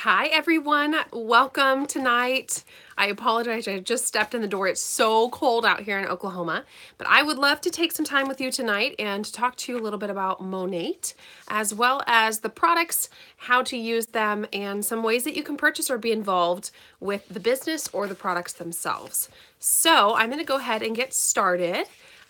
Hi everyone, welcome tonight. I apologize, I just stepped in the door. It's so cold out here in Oklahoma, but I would love to take some time with you tonight and talk to you a little bit about Monat, as well as the products, how to use them, and some ways that you can purchase or be involved with the business or the products themselves. So I'm going to go ahead and get started.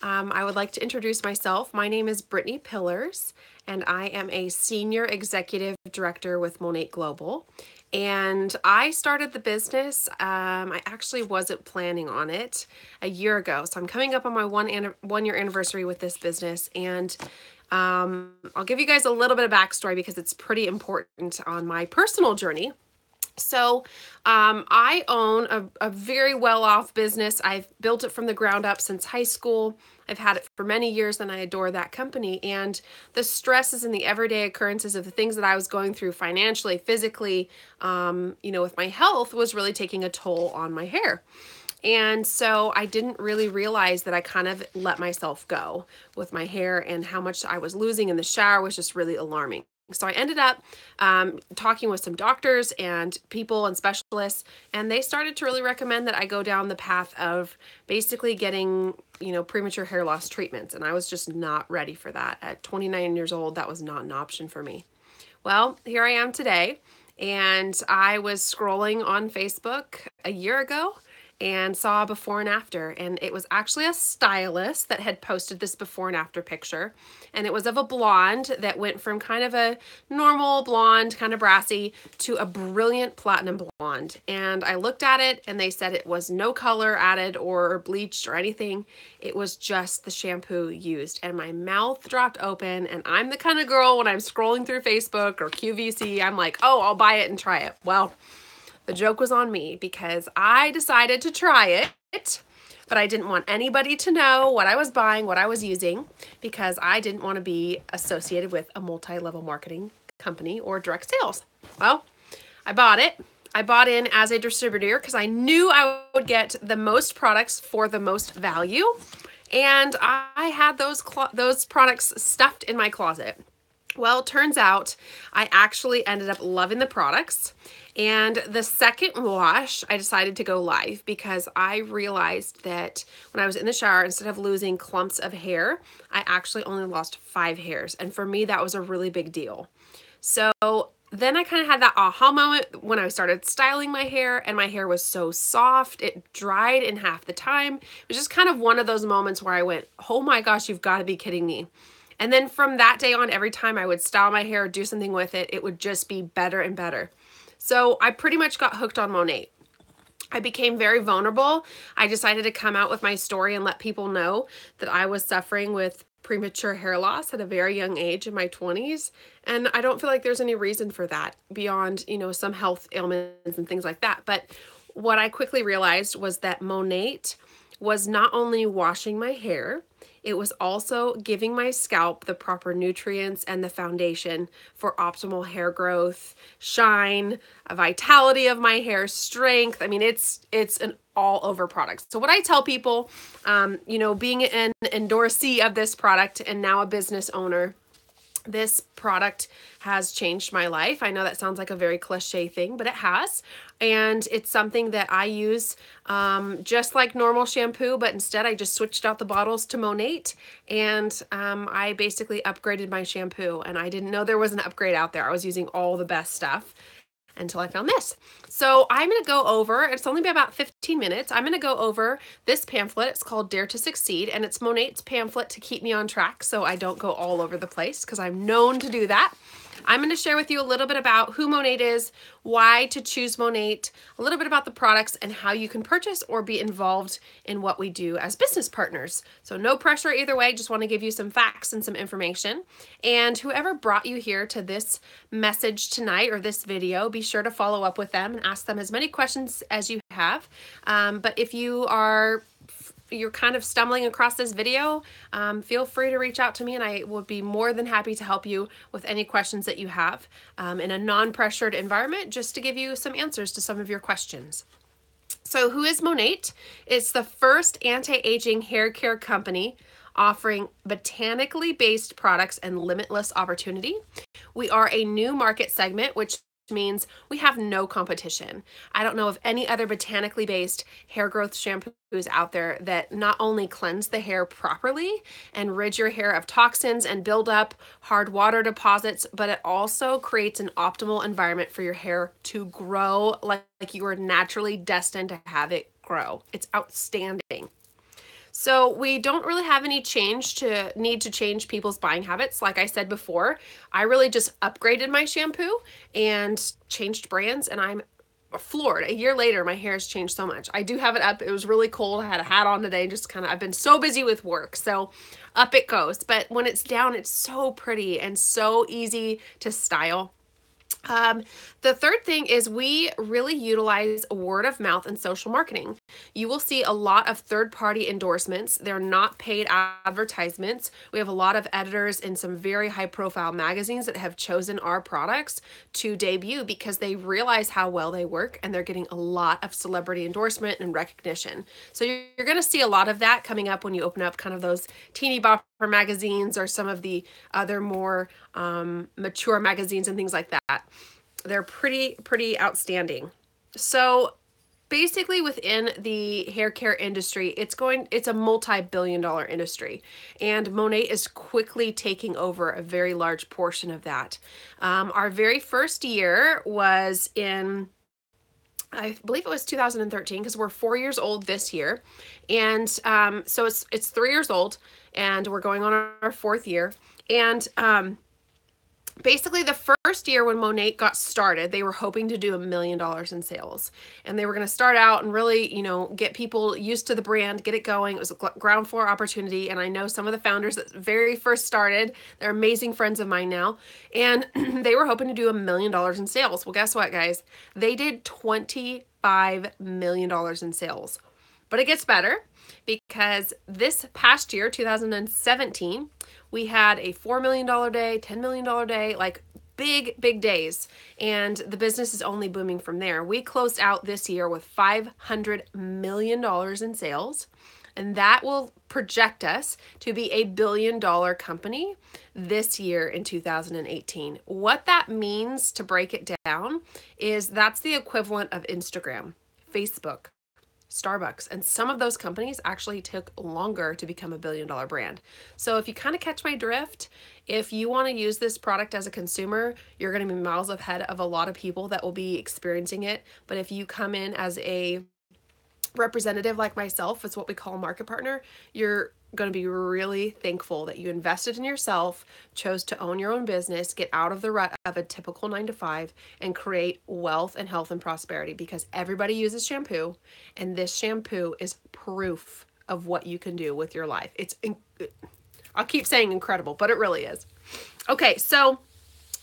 I would like to introduce myself. My name is Brittany Pillars, and I am a Senior Executive Director with Monat Global. And I started the business, I actually wasn't planning on it a year ago. So I'm coming up on my one year anniversary with this business. And I'll give you guys a little bit of backstory because it's pretty important on my personal journey. So I own a very well-off business. I've built it from the ground up since high school. I've had it for many years and I adore that company. And the stresses and the everyday occurrences of the things that I was going through financially, physically, with my health was really taking a toll on my hair. And so I didn't really realize that I kind of let myself go with my hair, and how much I was losing in the shower was just really alarming. So I ended up talking with some doctors and people and specialists, and they started to really recommend that I go down the path of basically getting, premature hair loss treatments. And I was just not ready for that. At 29 years old, that was not an option for me. Well, here I am today, and I was scrolling on Facebook a year ago and saw a before and after, and it was actually a stylist that had posted this before and after picture, and it was of a blonde that went from kind of a normal blonde, kind of brassy, to a brilliant platinum blonde. And I looked at it, and they said it was no color added or bleached or anything. It was just the shampoo used, and my mouth dropped open. And I'm the kind of girl, when I'm scrolling through Facebook or QVC, I'm like, oh, I'll buy it and try it. Well, the joke was on me because I decided to try it, but I didn't want anybody to know what I was buying, what I was using, because I didn't want to be associated with a multi-level marketing company or direct sales. Well, I bought it. I bought in as a distributor because I knew I would get the most products for the most value, and I had those products stuffed in my closet. Well, it turns out I actually ended up loving the products. And the second wash, I decided to go live because I realized that when I was in the shower, instead of losing clumps of hair, I actually only lost 5 hairs. And for me, that was a really big deal. So then I kind of had that aha moment when I started styling my hair, and my hair was so soft. It dried in half the time. It was just kind of one of those moments where I went, oh my gosh, you've got to be kidding me. And then from that day on, every time I would style my hair, do something with it, it would just be better and better. So I pretty much got hooked on Monat. I became very vulnerable. I decided to come out with my story and let people know that I was suffering with premature hair loss at a very young age in my 20s. And I don't feel like there's any reason for that beyond, some health ailments and things like that. But what I quickly realized was that Monat was not only washing my hair, it was also giving my scalp the proper nutrients and the foundation for optimal hair growth, shine, vitality of my hair, strength. I mean, it's an all-over product. So what I tell people, being an endorsee of this product and now a business owner, this product has changed my life. I know that sounds like a very cliche thing, but it has. And it's something that I use just like normal shampoo, but instead I just switched out the bottles to Monat, and I basically upgraded my shampoo. And I didn't know there was an upgrade out there. I was using all the best stuff until I found this. So I'm going to go over, it's only been about 15 minutes. I'm going to go over this pamphlet. It's called Dare to Succeed, and it's Monat's pamphlet to keep me on track so I don't go all over the place, because I'm known to do that. I'm going to share with you a little bit about who Monat is, why to choose Monat, a little bit about the products, and how you can purchase or be involved in what we do as business partners. So no pressure either way, just want to give you some facts and some information. And whoever brought you here to this message tonight or this video, be sure to follow up with them and ask them as many questions as you have. But if you're kind of stumbling across this video, feel free to reach out to me, and I will be more than happy to help you with any questions that you have in a non-pressured environment, just to give you some answers to some of your questions. So who is Monat? It's the first anti-aging hair care company offering botanically based products and limitless opportunity. We are a new market segment, which means we have no competition. I don't know of any other botanically based hair growth shampoos out there that not only cleanse the hair properly and rid your hair of toxins and build up hard water deposits, but it also creates an optimal environment for your hair to grow like you are naturally destined to have it grow. It's outstanding. So we don't really have any need to change people's buying habits. Like I said before, I really just upgraded my shampoo and changed brands, and I'm floored. A year later, my hair has changed so much. I do have it up. It was really cold. I had a hat on today, I've been so busy with work. So up it goes. But when it's down, it's so pretty and so easy to style. The third thing is we really utilize word of mouth and social marketing. You will see a lot of third-party endorsements. They're not paid advertisements. We have a lot of editors in some very high-profile magazines that have chosen our products to debut because they realize how well they work, and they're getting a lot of celebrity endorsement and recognition. So you're going to see a lot of that coming up when you open up kind of those teeny bopper magazines or some of the other more mature magazines and things like that. They're pretty outstanding. So basically within the hair care industry, it's a multi-billion-dollar industry, and Monat is quickly taking over a very large portion of that. Our very first year was in, I believe it was 2013, because we're 4 years old this year. And so it's 3 years old, and we're going on our 4th year. And basically the first year when Monat got started, they were hoping to do $1 million in sales, and they were going to start out and really, get people used to the brand, get it going. It was a ground floor opportunity. And I know some of the founders that very first started, they're amazing friends of mine now, and they were hoping to do $1 million in sales. Well, guess what, guys? They did $25 million in sales. But it gets better, because this past year, 2017, we had a $4 million day, $10 million day, like big days. And the business is only booming from there. We closed out this year with $500 million in sales. And that will project us to be a $1 billion company this year in 2018. What that means, to break it down, is that's the equivalent of Instagram, Facebook, Starbucks, and some of those companies actually took longer to become a $1 billion brand. So if you kind of catch my drift, if you want to use this product as a consumer, you're going to be miles ahead of a lot of people that will be experiencing it. But if you come in as a representative like myself, it's what we call a market partner, you're going to be really thankful that you invested in yourself, chose to own your own business, get out of the rut of a typical 9-to-5, and create wealth and health and prosperity, because everybody uses shampoo, and this shampoo is proof of what you can do with your life. I'll keep saying incredible, but it really is. Okay, so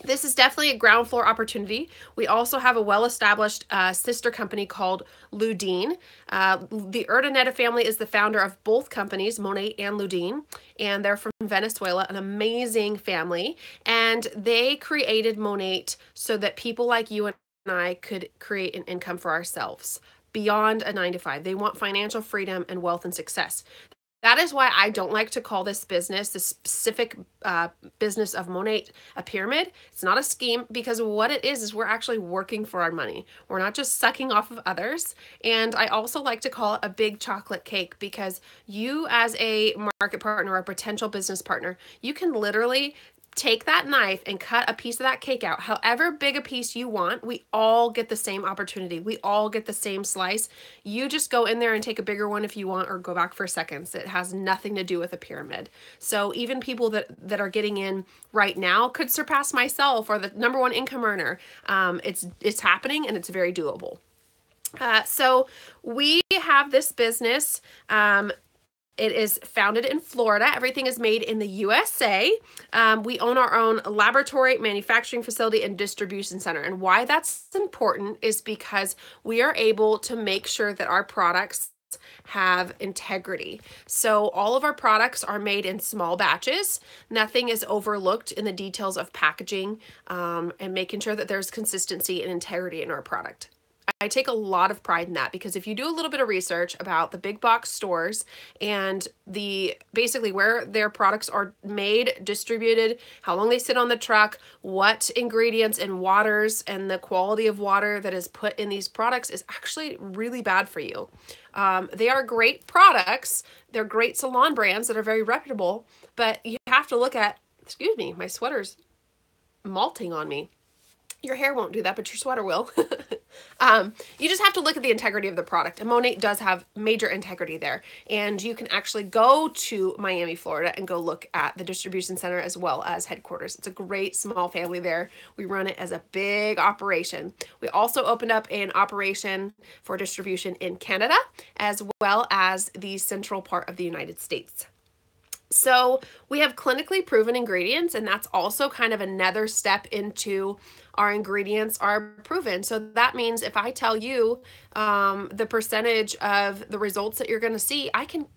this is definitely a ground floor opportunity. We also have a well-established sister company called Ludine. The Urdaneta family is the founder of both companies, Monat and Ludine, and they're from Venezuela, an amazing family. And they created Monat so that people like you and I could create an income for ourselves beyond a 9-to-5. They want financial freedom and wealth and success. That is why I don't like to call this business, the specific business of Monat, a pyramid. It's not a scheme, because what it is we're actually working for our money. We're not just sucking off of others. And I also like to call it a big chocolate cake, because you as a market partner or a potential business partner, you can literally take that knife and cut a piece of that cake out, however big a piece you want. We all get the same opportunity. We all get the same slice. You just go in there and take a bigger one if you want, or go back for seconds. It has nothing to do with a pyramid. So even people that are getting in right now could surpass myself or the #1 income earner. It's happening, and it's very doable. So we have this business. It is founded in Florida. Everything is made in the USA. We own our own laboratory, manufacturing facility, and distribution center. And why that's important is because we are able to make sure that our products have integrity. So all of our products are made in small batches. Nothing is overlooked in the details of packaging, and making sure that there's consistency and integrity in our product. I take a lot of pride in that, because if you do a little bit of research about the big box stores and the basically where their products are made, distributed, how long they sit on the truck, what ingredients and waters and the quality of water that is put in these products is actually really bad for you. They are great products. They're great salon brands that are very reputable, but you have to look at, excuse me, my sweater's malting on me. Your hair won't do that, but your sweater will. You just have to look at the integrity of the product. And Monat does have major integrity there. And you can actually go to Miami, Florida and go look at the distribution center as well as headquarters. It's a great small family there. We run it as a big operation. We also opened up an operation for distribution in Canada as well as the central part of the United States. So we have clinically proven ingredients, and that's also kind of another step into our ingredients are proven. So that means if I tell you the percentage of the results that you're going to see, I can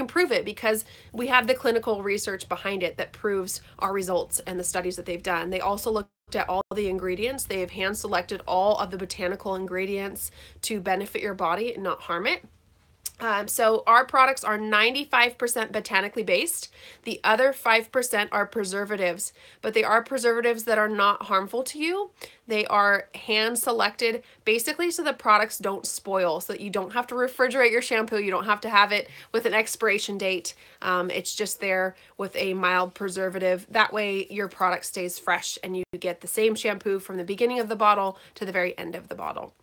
prove it because we have the clinical research behind it that proves our results and the studies that they've done. They also looked at all the ingredients. They have hand selected all of the botanical ingredients to benefit your body and not harm it. So our products are 95% botanically based. The other 5% are preservatives, but they are preservatives that are not harmful to you. They are hand selected basically so the products don't spoil, so that you don't have to refrigerate your shampoo. You don't have to have it with an expiration date. It's just there with a mild preservative. That way your product stays fresh and you get the same shampoo from the beginning of the bottle to the very end of the bottle.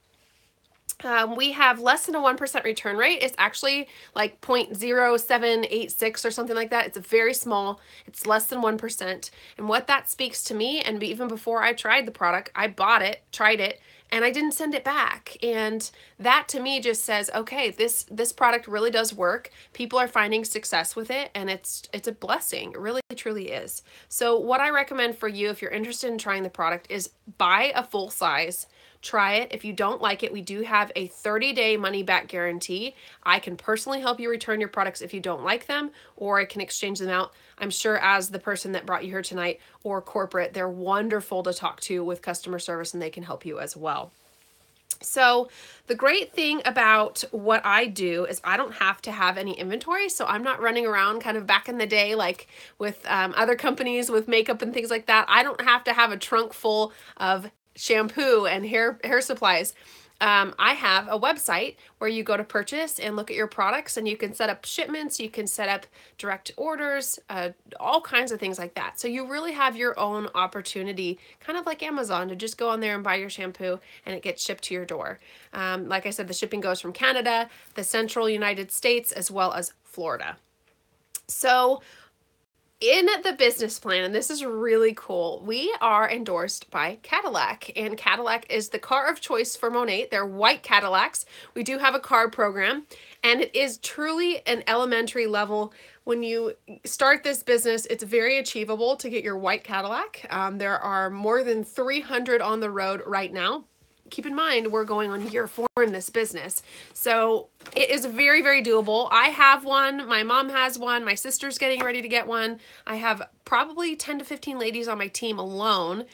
We have less than a 1% return rate. It's actually like 0.0786 or something like that. It's very small. It's less than 1%. And what that speaks to me, and even before I tried the product, I bought it, tried it, and I didn't send it back. And that to me just says, okay, this product really does work. People are finding success with it, and it's a blessing. It really truly is. So what I recommend for you if you're interested in trying the product is buy a full size. Try it. If you don't like it, we do have a 30-day money-back guarantee. I can personally help you return your products if you don't like them, or I can exchange them out. I'm sure as the person that brought you here tonight or corporate, they're wonderful to talk to with customer service, and they can help you as well. So the great thing about what I do is I don't have to have any inventory. So I'm not running around kind of back in the day like with other companies with makeup and things like that. I don't have to have a trunk full of shampoo and hair supplies. I have a website where you go to purchase and look at your products, and you can set up shipments, you can set up direct orders, all kinds of things like that. So you really have your own opportunity, kind of like Amazon, to just go on there and buy your shampoo and it gets shipped to your door. Like I said, the shipping goes from Canada, the central United States, as well as Florida. So in the business plan, and this is really cool, we are endorsed by Cadillac, and Cadillac is the car of choice for Monat. They're white Cadillacs. We do have a car program, and it is truly an elementary level. When you start this business, it's very achievable to get your white Cadillac. There are more than 300 on the road right now. Keep in mind, we're going on year 4 in this business. So it is very, very doable. I have one. My mom has one. My sister's getting ready to get one. I have probably 10 to 15 ladies on my team alone.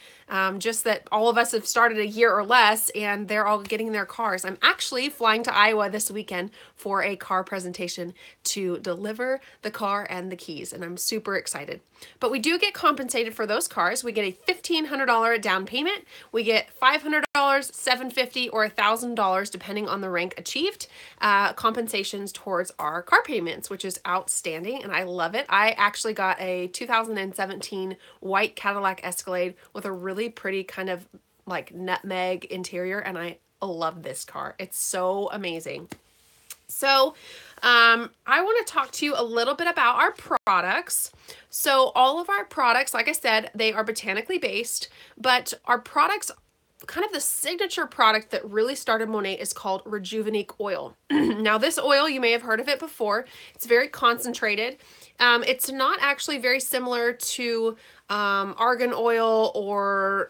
Just that all of us have started a year or less, and they're all getting their cars. I'm actually flying to Iowa this weekend for a car presentation to deliver the car and the keys, and I'm super excited. But we do get compensated for those cars. We get a $1,500 down payment. We get $500, $750, or $1,000 depending on the rank achieved. Compensations towards our car payments, which is outstanding, and I love it. I actually got a 2017 white Cadillac Escalade with a really pretty kind of like nutmeg interior, and I love this car. It's so amazing. So I want to talk to you a little bit about our products. So all of our products, like I said, they are botanically based, but our products, kind of the signature product that really started Monat, is called Rejuvenate oil. Now this oil, you may have heard of it before. It's very concentrated. It's not actually very similar to argan oil or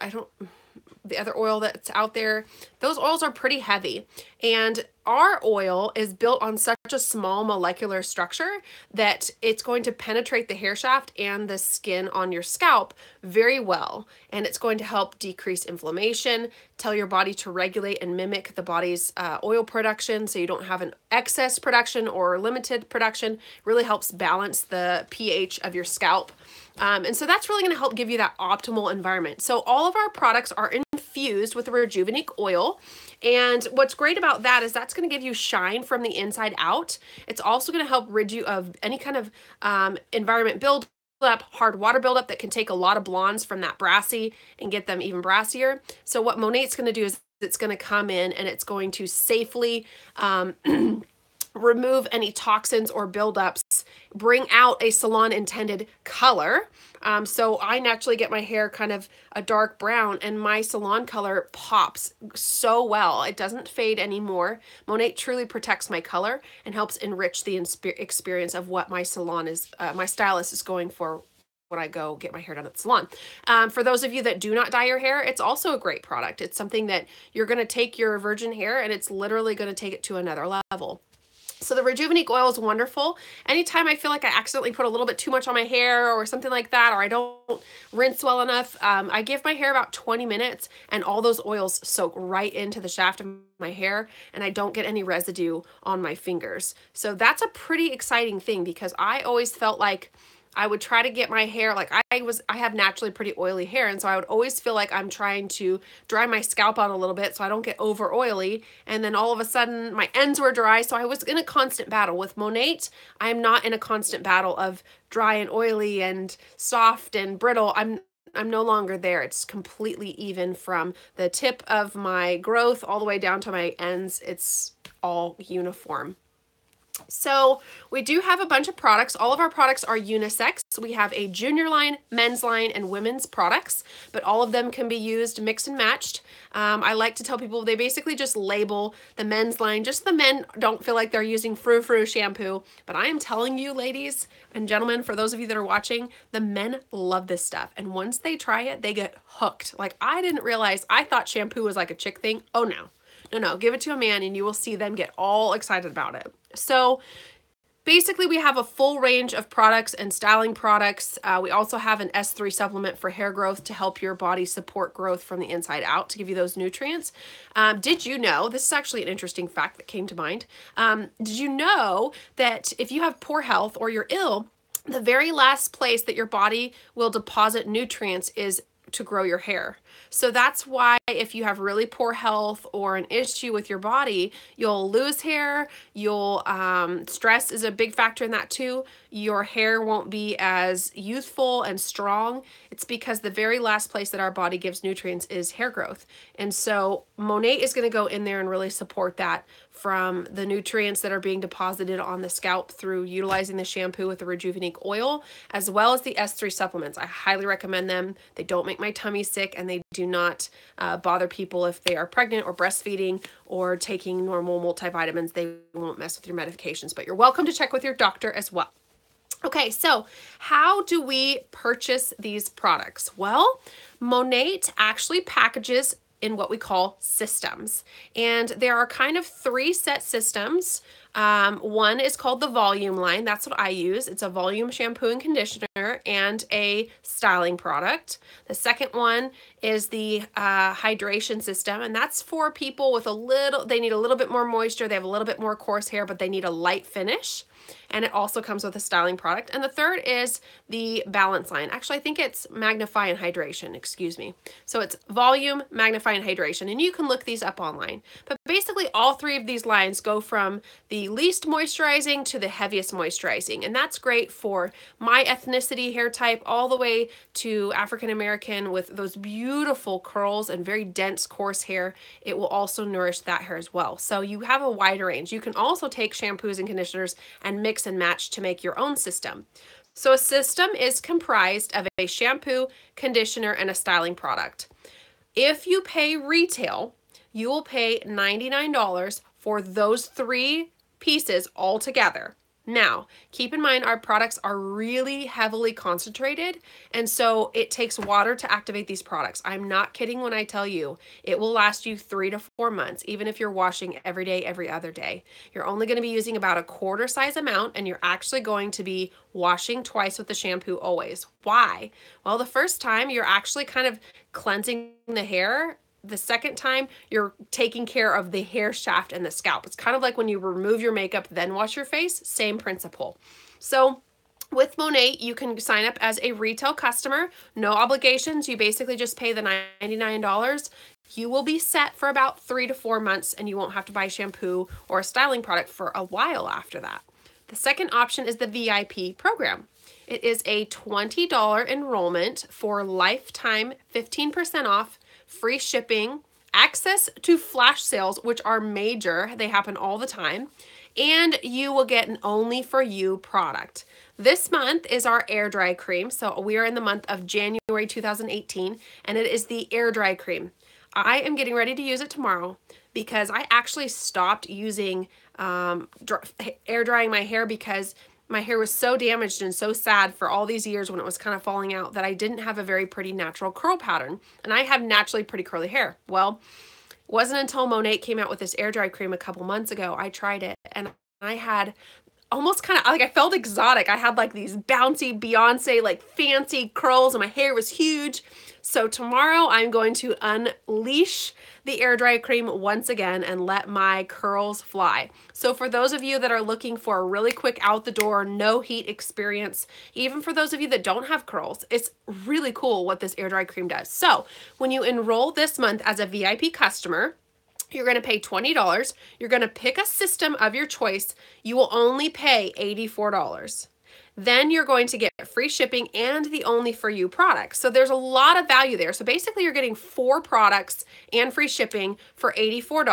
the other oil that's out there. Those oils are pretty heavy, and our oil is built on such a small molecular structure that it's going to penetrate the hair shaft and the skin on your scalp very well. And it's going to help decrease inflammation, tell your body to regulate and mimic the body's oil production so you don't have an excess production or limited production. It really helps balance the pH of your scalp. And so that's really going to help give you that optimal environment. So all of our products are infused with the Rejuvenate oil. And what's great about that is that's going to give you shine from the inside out. It's also going to help rid you of any kind of environment buildup, hard water buildup that can take a lot of blondes from that brassy and get them even brassier. So what Monat's going to do is it's going to come in and it's going to safely remove any toxins or buildups, bring out a salon intended color. So I naturally get my hair kind of a dark brown and my salon color pops so well. It doesn't fade anymore. Monat truly protects my color and helps enrich the experience of what my salon is, my stylist is going for when I go get my hair done at the salon. For those of you that do not dye your hair, it's also a great product. It's something that you're going to take your virgin hair and it's literally going to take it to another level. So the Rejuvenate oil is wonderful. Anytime I feel like I accidentally put a little bit too much on my hair or something like that, or I don't rinse well enough, I give my hair about 20 minutes and all those oils soak right into the shaft of my hair and I don't get any residue on my fingers. So that's a pretty exciting thing because I always felt like I would try to get my hair, like I have naturally pretty oily hair, and so I would always feel like I'm trying to dry my scalp out a little bit so I don't get over oily, and then all of a sudden my ends were dry, so I was in a constant battle. With Monat, I'm not in a constant battle of dry and oily and soft and brittle. I'm no longer there. It's completely even from the tip of my growth all the way down to my ends. It's all uniform. So we do have a bunch of products. All of our products are unisex. We have a junior line, men's line, and women's products, but all of them can be used mixed and matched. I like to tell people they basically just label the men's line. Just the men don't feel like they're using frou-frou shampoo, but I am telling you, ladies and gentlemen, for those of you that are watching, the men love this stuff. And once they try it, they get hooked. Like I didn't realize, I thought shampoo was like a chick thing. Oh no. No, give it to a man and you will see them get all excited about it. So basically we have a full range of products and styling products. We also have an S3 supplement for hair growth to help your body support growth from the inside out to give you those nutrients. Did you know, this is actually an interesting fact that came to mind. Did you know that if you have poor health or you're ill, the very last place that your body will deposit nutrients is to grow your hair? So that's why if you have really poor health or an issue with your body, you'll lose hair, stress is a big factor in that too. Your hair won't be as youthful and strong. It's because the very last place that our body gives nutrients is hair growth. And so Monat is going to go in there and really support that from the nutrients that are being deposited on the scalp through utilizing the shampoo with the Rejuvenate oil, as well as the S3 supplements. I highly recommend them. They don't make my tummy sick and they do not bother people if they are pregnant or breastfeeding or taking normal multivitamins. They won't mess with your medications, but you're welcome to check with your doctor as well. Okay, so how do we purchase these products? Well, Monat actually packages in what we call systems. And there are kind of 3 set systems. One is called the volume line. That's what I use. It's a volume shampoo and conditioner and a styling product. The second one is the hydration system. And that's for people with they need a little bit more moisture. They have a little bit more coarse hair, but they need a light finish. And it also comes with a styling product. And the third is the balance line. Actually, I think it's magnify and hydration, excuse me. So it's volume, magnify, and hydration. And you can look these up online. But basically all 3 of these lines go from the least moisturizing to the heaviest moisturizing. And that's great for my ethnicity hair type all the way to African American with those beautiful curls and very dense coarse hair. It will also nourish that hair as well. So you have a wider range. You can also take shampoos and conditioners and mix and match to make your own system. So a system is comprised of a shampoo, conditioner, and a styling product. If you pay retail, you will pay $99 for those 3 pieces all together. Now, keep in mind our products are really heavily concentrated, and so it takes water to activate these products. I'm not kidding when I tell you it will last you 3 to 4 months, even if you're washing every day, every other day. You're only going to be using about a quarter size amount, and you're actually going to be washing twice with the shampoo always. Why? Well, the first time you're actually kind of cleansing the hair. The second time, you're taking care of the hair shaft and the scalp. It's kind of like when you remove your makeup, then wash your face, same principle. So with Monat, you can sign up as a retail customer, no obligations. You basically just pay the $99. You will be set for about 3 to 4 months, and you won't have to buy shampoo or a styling product for a while after that. The second option is the VIP program. It is a $20 enrollment for lifetime 15% off, free shipping, access to flash sales, which are major. They happen all the time. And you will get an only for you product. This month is our air dry cream. So we are in the month of January 2018, and it is the air dry cream. I am getting ready to use it tomorrow because I actually stopped using air drying my hair because my hair was so damaged and so sad for all these years when it was kind of falling out that I didn't have a very pretty natural curl pattern. And I have naturally pretty curly hair. Well, it wasn't until Monat came out with this air dry cream a couple months ago, I tried it and I had almost kind of like, I felt exotic. I had like these bouncy Beyonce, like fancy curls, and my hair was huge. So tomorrow I'm going to unleash the air dry cream once again and let my curls fly. So for those of you that are looking for a really quick out the door, no heat experience, even for those of you that don't have curls, it's really cool what this air dry cream does. So when you enroll this month as a VIP customer, you're going to pay $20. You're going to pick a system of your choice. You will only pay $84. Then you're going to get free shipping and the only for you products. So there's a lot of value there. So basically you're getting 4 products and free shipping for $84.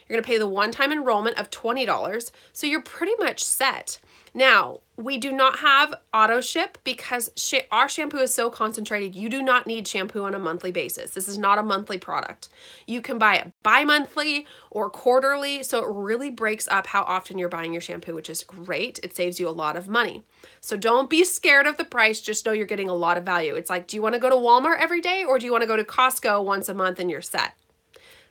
You're going to pay the one-time enrollment of $20. So you're pretty much set. Now, we do not have auto ship because our shampoo is so concentrated. You do not need shampoo on a monthly basis. This is not a monthly product. You can buy it bi-monthly or quarterly, so it really breaks up how often you're buying your shampoo, which is great. It saves you a lot of money. So don't be scared of the price. Just know you're getting a lot of value. It's like, do you want to go to Walmart every day or do you want to go to Costco once a month and you're set?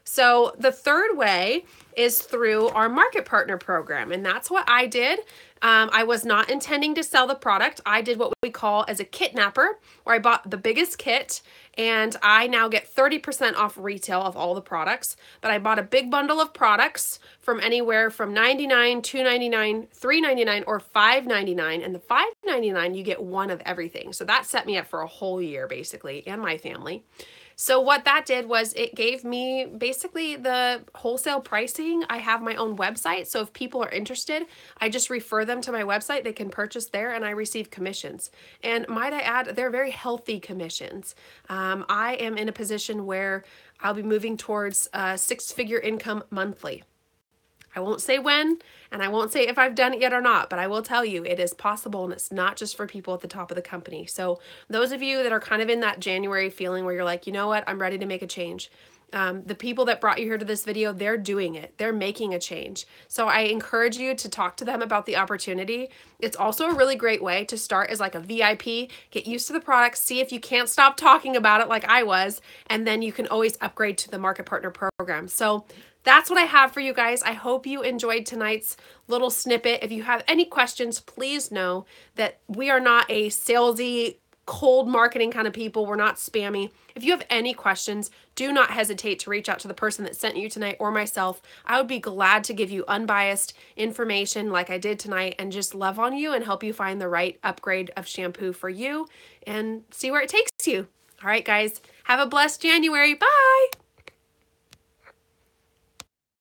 So the third way is through our market partner program, and that's what I did. I was not intending to sell the product. I did what we call as a kitnapper, where I bought the biggest kit, and I now get 30% off retail of all the products. But I bought a big bundle of products from anywhere from $99, $2.99, $3.99, or $5.99. And the $5.99, you get one of everything. So that set me up for a whole year, basically, and my family. So what that did was it gave me basically the wholesale pricing. I have my own website, so if people are interested, I just refer them to my website. They can purchase there, and I receive commissions. And might I add, they're very healthy commissions. I am in a position where I'll be moving towards a 6-figure income monthly. I won't say when, and I won't say if I've done it yet or not, but I will tell you it is possible, and it's not just for people at the top of the company. So those of you that are kind of in that January feeling where you're like, you know what, I'm ready to make a change. The people that brought you here to this video, they're doing it. They're making a change. So I encourage you to talk to them about the opportunity. It's also a really great way to start as like a VIP, get used to the product, see if you can't stop talking about it like I was, and then you can always upgrade to the Market Partner Program. So that's what I have for you guys. I hope you enjoyed tonight's little snippet. If you have any questions, please know that we are not a salesy, cold marketing kind of people. We're not spammy. If you have any questions, do not hesitate to reach out to the person that sent you tonight or myself. I would be glad to give you unbiased information like I did tonight and just love on you and help you find the right upgrade of shampoo for you and see where it takes you. All right, guys, have a blessed January. Bye.